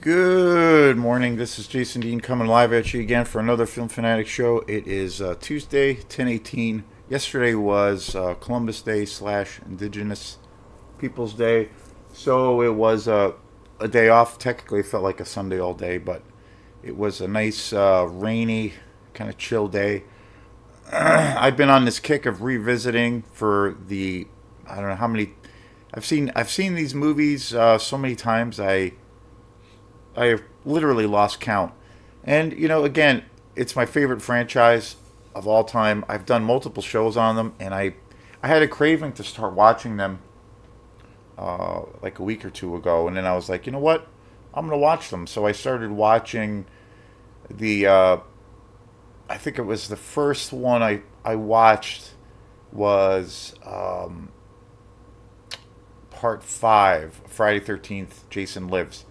Good morning. This is Jason Dean coming live at you again for another Film Fanatic show. It is Tuesday, 10/18. Yesterday was Columbus Day / Indigenous Peoples Day, so it was a day off. Technically, it felt like a Sunday all day, but it was a nice rainy, kind of chill day. I've been on this kick of revisiting for the I don't know how many I've seen these movies so many times. I have literally lost count. And, again, it's my favorite franchise of all time. I've done multiple shows on them, and I had a craving to start watching them like a week or two ago. And then I was like, you know what? I'm going to watch them. So I started watching I think it was the first one I watched was part 5, Friday 13th, Jason Lives.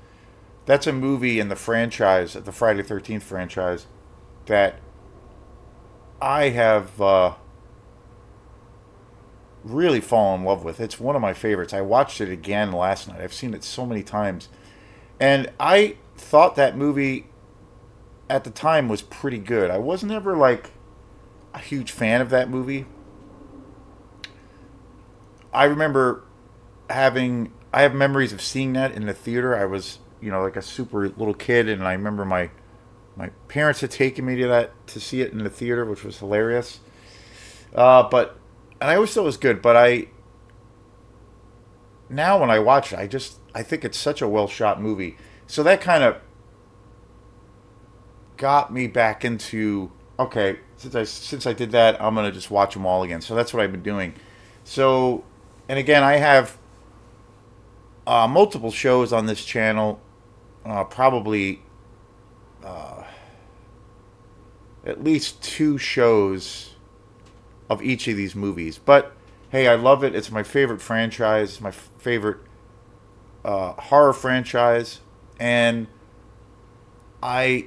That's a movie in the franchise, the Friday 13th franchise, that I have really fallen in love with. It's one of my favorites. I watched it again last night. I've seen it so many times. And I thought that movie at the time was pretty good. I wasn't ever like a huge fan of that movie. I remember I have memories of seeing that in the theater. I was, like a super little kid, and I remember my parents had taken me to see it in the theater, which was hilarious. And I always thought it was good, but now when I watch it, I think it's such a well shot movie. So that kind of got me back into, okay, since I did that, I'm gonna just watch them all again. So that's what I've been doing. So, and again, I have multiple shows on this channel, probably at least 2 shows of each of these movies. But hey, I love it. It's my favorite franchise, my favorite horror franchise, and I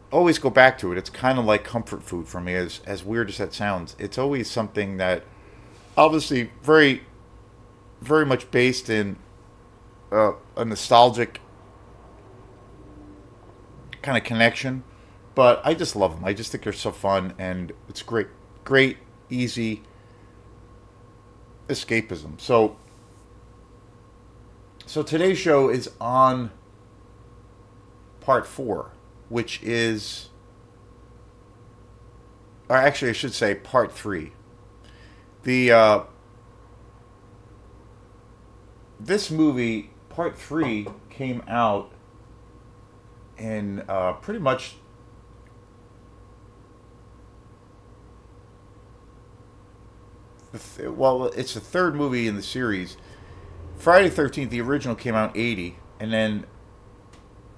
always go back to it. It's kind of like comfort food for me, as weird as that sounds. It's always something that obviously very, very much based in a nostalgic kind of connection, but I just love them. I just think they're so fun, and it's great, easy escapism. So today's show is on part 4, which is, or actually I should say part 3. This movie, part 3, came out in pretty much it's the third movie in the series. Friday 13th, the original, came out in 80, and then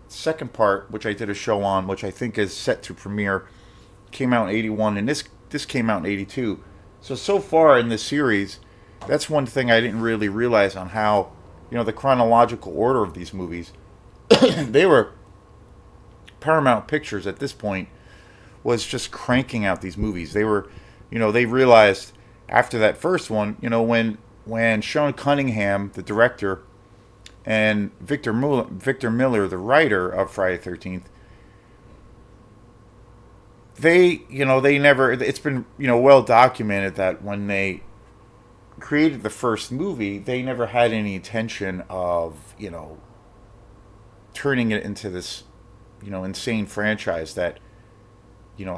second part, which I did a show on, which I think is set to premiere, came out in 81, and this came out in 82. So far in this series, that's one thing I didn't really realize on how, the chronological order of these movies. They were Paramount Pictures at this point was just cranking out these movies. They were, they realized after that first one, when Sean Cunningham, the director, and Victor Miller, the writer of Friday 13th, they never, it's been, well documented that when they created the first movie, they never had any intention of, turning it into this, insane franchise that,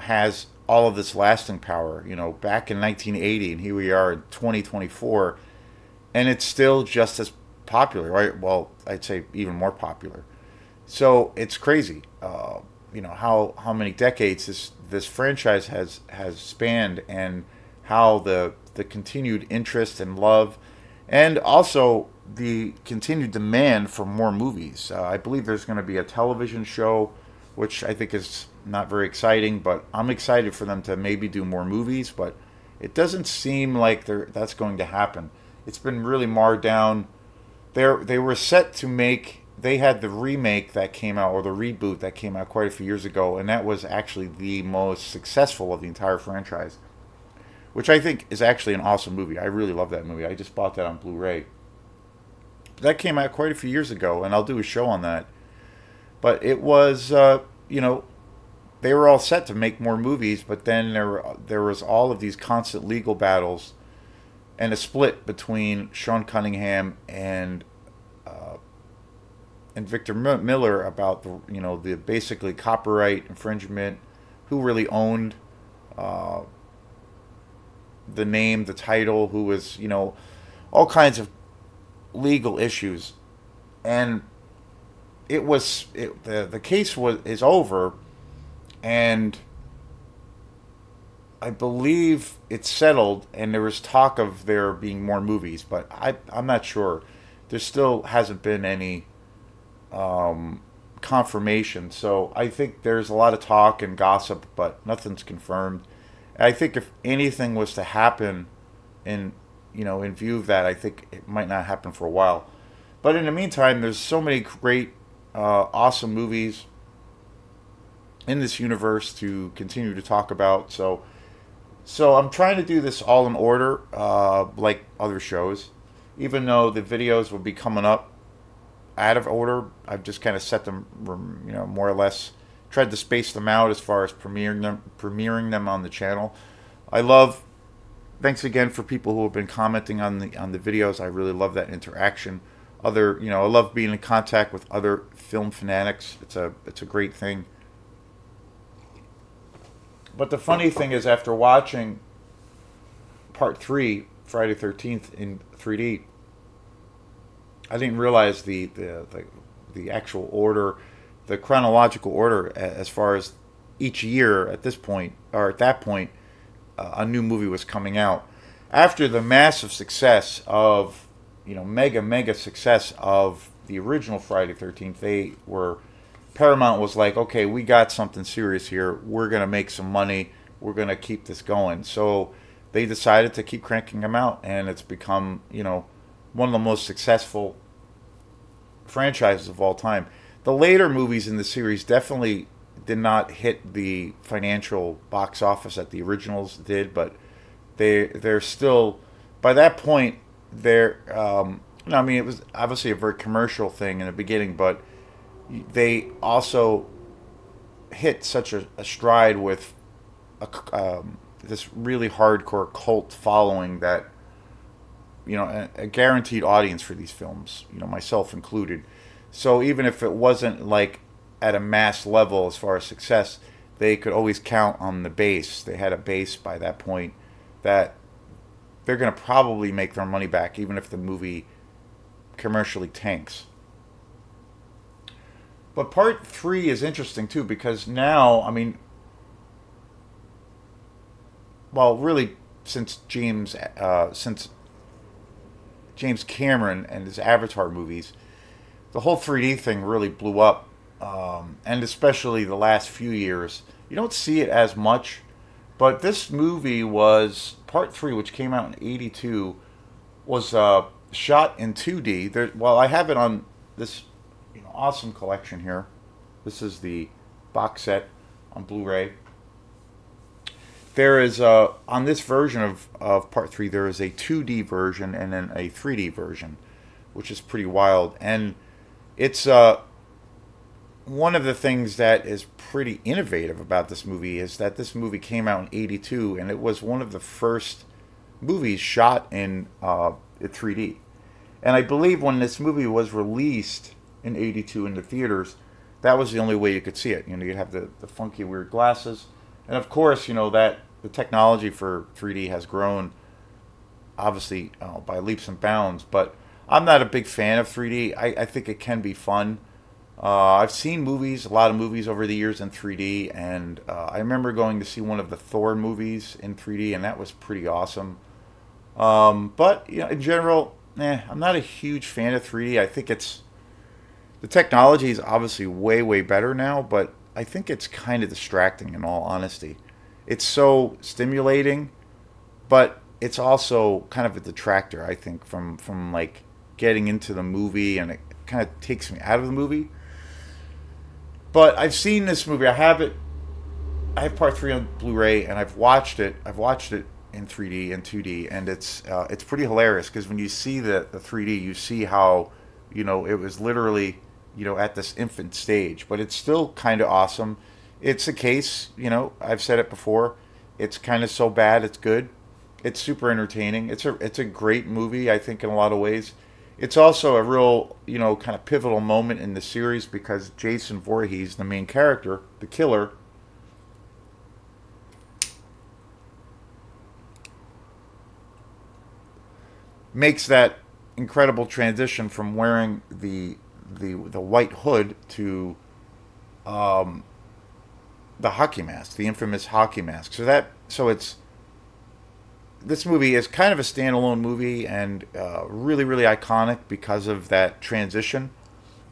has all of this lasting power, back in 1980, and here we are in 2024, and it's still just as popular, right? Well, I'd say even more popular. So it's crazy, how many decades this franchise has spanned, and how the continued interest and love, and also the continued demand for more movies. I believe there's going to be a television show, which I think is not very exciting, but I'm excited for them to maybe do more movies, but it doesn't seem like that's going to happen. It's been really marred down. They were set to make, they had the remake that came out, or the reboot that came out quite a few years ago, and that was actually the most successful of the entire franchise, which I think is actually an awesome movie. I really love that movie. I just bought that on Blu-ray that came out quite a few years ago, and I'll do a show on that. But it was, you know, they were all set to make more movies, but then there was all of these constant legal battles and a split between Sean Cunningham and Victor Miller about the basically copyright infringement, who really owned uh, the name, the title, who was all kinds of legal issues, and the case is over, and I believe it's settled, and there was talk of there being more movies, but I'm not sure. There still hasn't been any confirmation. So I think there's a lot of talk and gossip, but nothing's confirmed. And I think if anything was to happen in in view of that, I think it might not happen for a while. But in the meantime, there's so many great, awesome movies in this universe to continue to talk about. So I'm trying to do this all in order, like other shows. Even though the videos will be coming up out of order, I've just kind of set them, more or less, tried to space them out as far as premiering them on the channel. I love. Thanks again for people who have been commenting on the videos. I really love that interaction. I love being in contact with other film fanatics. It's a great thing. But the funny thing is, after watching Part 3, Friday 13th in 3D, I didn't realize the actual order, the chronological order as far as each year at this point, or at that point, a new movie was coming out. After the massive success of, mega success of the original Friday 13th, Paramount was like, okay, we got something serious here. We're going to make some money. We're going to keep this going. So they decided to keep cranking them out, and it's become, one of the most successful franchises of all time. The later movies in the series definitely did not hit the financial box office that the originals did, but they're still, by that point, it was obviously a very commercial thing in the beginning, but they also hit such a stride with this really hardcore cult following that a guaranteed audience for these films, myself included. So even if it wasn't like at a mass level as far as success, they could always count on the base. They had a base by that point that they're going to probably make their money back, even if the movie commercially tanks. But Part 3 is interesting too, because now, really since James Cameron and his Avatar movies, the whole 3D thing really blew up, and especially the last few years. You don't see it as much, but this movie was Part 3, which came out in '82, was shot in 2D. I have it on this awesome collection here. This is the box set on Blu-ray. There is on this version of Part 3, there is a 2D version and then a 3D version, which is pretty wild. And it's one of the things that is pretty innovative about this movie is that this movie came out in '82, and it was one of the first movies shot in 3D. And I believe when this movie was released in '82 in the theaters, that was the only way you could see it. You'd have the funky, weird glasses. And of course, that the technology for 3D has grown, obviously, by leaps and bounds. But I'm not a big fan of 3D. I think it can be fun. I've seen a lot of movies over the years in 3D, and I remember going to see one of the Thor movies in 3D, and that was pretty awesome. But in general, I'm not a huge fan of 3D. I think the technology is obviously way, way better now, but I think it's kind of distracting in all honesty. It's so stimulating, but it's also kind of a detractor, I think, from like getting into the movie, and it kind of takes me out of the movie. But I've seen this movie. I have Part 3 on Blu-ray, and I've watched it. I've watched it in 3D and 2D, and it's pretty hilarious because when you see the 3D, you see how It was literally, at this infant stage, but it's still kind of awesome. It's a case, I've said it before. It's kind of so bad it's good. It's super entertaining. It's a great movie, I think, in a lot of ways. It's also a real, kind of pivotal moment in the series because Jason Voorhees, the main character, the killer, makes that incredible transition from wearing the white hood to the hockey mask, the infamous hockey mask. So it's this movie is kind of a standalone movie and really really iconic because of that transition.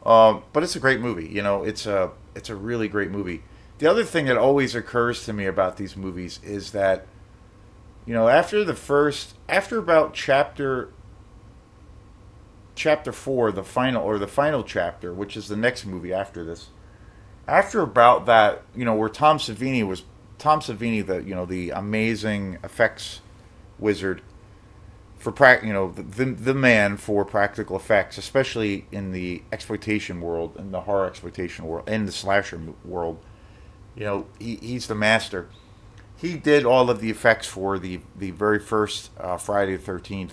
But it's a great movie. It's a really great movie. The other thing that always occurs to me about these movies is that after about chapter 4, the final chapter, which is the next movie after this. After about that, where Tom Savini, the amazing effects wizard for the man for practical effects, especially in the exploitation world, in the horror exploitation world, and the slasher world. He's the master. He did all of the effects for the very first Friday the 13th,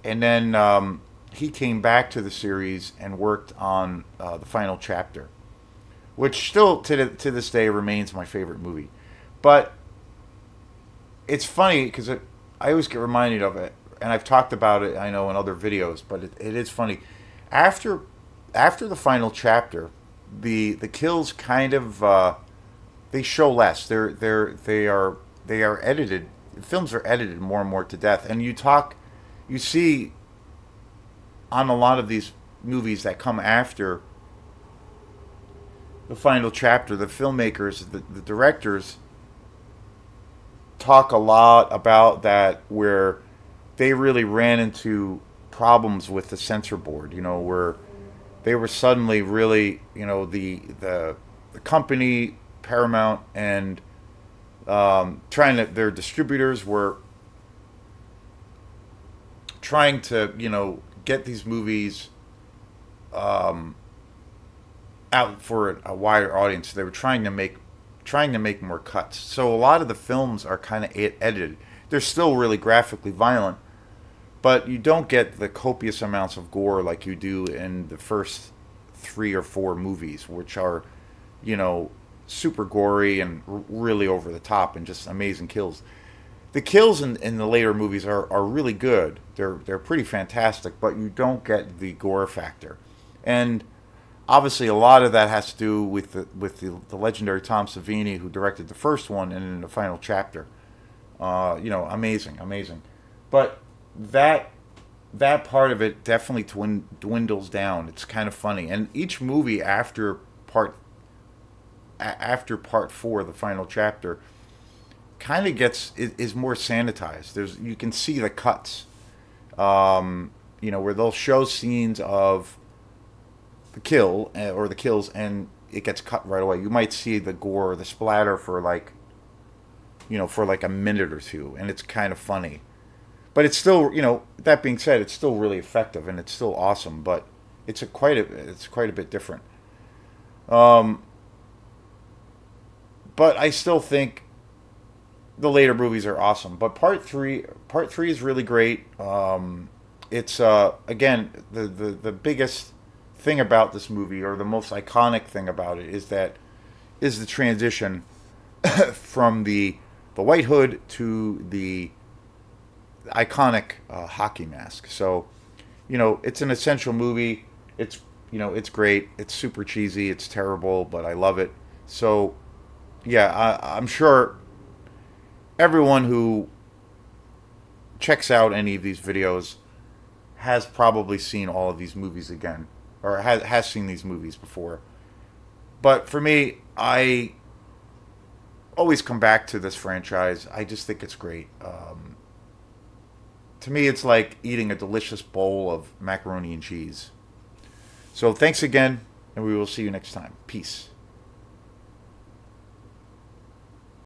and then he came back to the series and worked on the final chapter, which still to this day remains my favorite movie. But it's funny because I always get reminded of it, and I've talked about it, I know, in other videos. But it is funny. After the final chapter, the kills kind of they show less. They are edited. Films are edited more and more to death, and you see on a lot of these movies that come after the final chapter, the filmmakers, the directors talk a lot about that, where they really ran into problems with the censor board, where they were suddenly really, the company, Paramount, and their distributors were trying to, get these movies out for a wider audience. They were trying to make more cuts. So a lot of the films are kind of edited. They're still really graphically violent, but you don't get the copious amounts of gore like you do in the first 3 or 4 movies, which are, super gory and really over the top and just amazing kills. The kills in the later movies are really good. They're pretty fantastic, but you don't get the gore factor. And obviously a lot of that has to do with the legendary Tom Savini, who directed the first one and in the final chapter. Amazing. But that part of it definitely dwindles down. It's kind of funny. And each movie after part 4, the final chapter, kind of is more sanitized. You can see the cuts, where they'll show scenes of the kill or the kills, and it gets cut right away. You might see the gore, or the splatter for like a minute or two, and it's kind of funny. But it's still, that being said, it's still really effective and it's still awesome. But it's quite a bit different. But I still think the later movies are awesome. But part three is really great. It's again, the biggest thing about this movie, or the most iconic thing about it, is the transition from the white hood to the iconic hockey mask. So, it's an essential movie. It's great. It's super cheesy. It's terrible, but I love it. So, yeah, I'm sure everyone who checks out any of these videos has probably seen all of these movies again, or has seen these movies before. But for me, I always come back to this franchise. I just think it's great. To me, it's like eating a delicious bowl of macaroni and cheese. So thanks again, and we will see you next time. Peace.